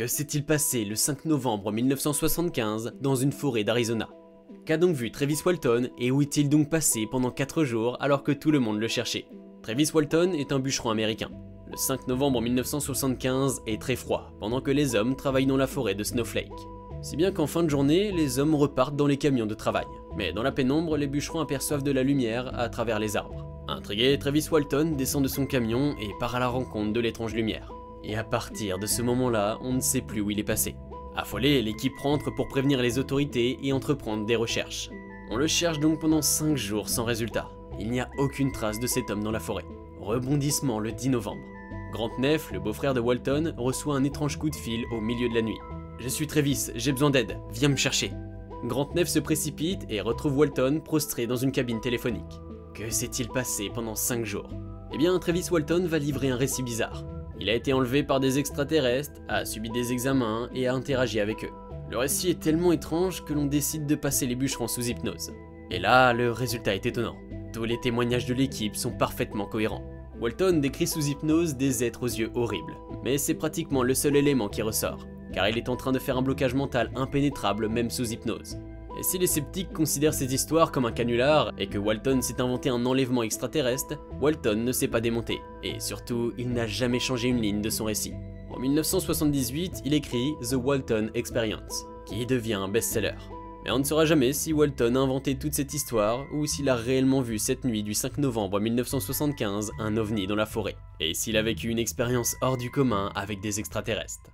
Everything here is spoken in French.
Que s'est-il passé le 5 novembre 1975 dans une forêt d'Arizona? Qu'a donc vu Travis Walton et où est-il donc passé pendant 4 jours alors que tout le monde le cherchait? Travis Walton est un bûcheron américain. Le 5 novembre 1975 est très froid, pendant que les hommes travaillent dans la forêt de Snowflake. Si bien qu'en fin de journée, les hommes repartent dans les camions de travail. Mais dans la pénombre, les bûcherons aperçoivent de la lumière à travers les arbres. Intrigué, Travis Walton descend de son camion et part à la rencontre de l'étrange lumière. Et à partir de ce moment-là, on ne sait plus où il est passé. Affolée, l'équipe rentre pour prévenir les autorités et entreprendre des recherches. On le cherche donc pendant 5 jours sans résultat. Il n'y a aucune trace de cet homme dans la forêt. Rebondissement le 10 novembre. Grant Neff, le beau-frère de Walton, reçoit un étrange coup de fil au milieu de la nuit. « Je suis Travis, j'ai besoin d'aide, viens me chercher !» Grant Neff se précipite et retrouve Walton prostré dans une cabine téléphonique. Que s'est-il passé pendant 5 jours? Eh bien, Travis Walton va livrer un récit bizarre. Il a été enlevé par des extraterrestres, a subi des examens et a interagi avec eux. Le récit est tellement étrange que l'on décide de passer les bûcherons sous hypnose. Et là, le résultat est étonnant. Tous les témoignages de l'équipe sont parfaitement cohérents. Walton décrit sous hypnose des êtres aux yeux horribles, mais c'est pratiquement le seul élément qui ressort, car il est en train de faire un blocage mental impénétrable même sous hypnose. Et si les sceptiques considèrent cette histoire comme un canular et que Walton s'est inventé un enlèvement extraterrestre, Walton ne s'est pas démonté, et surtout, il n'a jamais changé une ligne de son récit. En 1978, il écrit The Walton Experience, qui devient un best-seller. Mais on ne saura jamais si Walton a inventé toute cette histoire ou s'il a réellement vu cette nuit du 5 novembre 1975 un ovni dans la forêt, et s'il a vécu une expérience hors du commun avec des extraterrestres.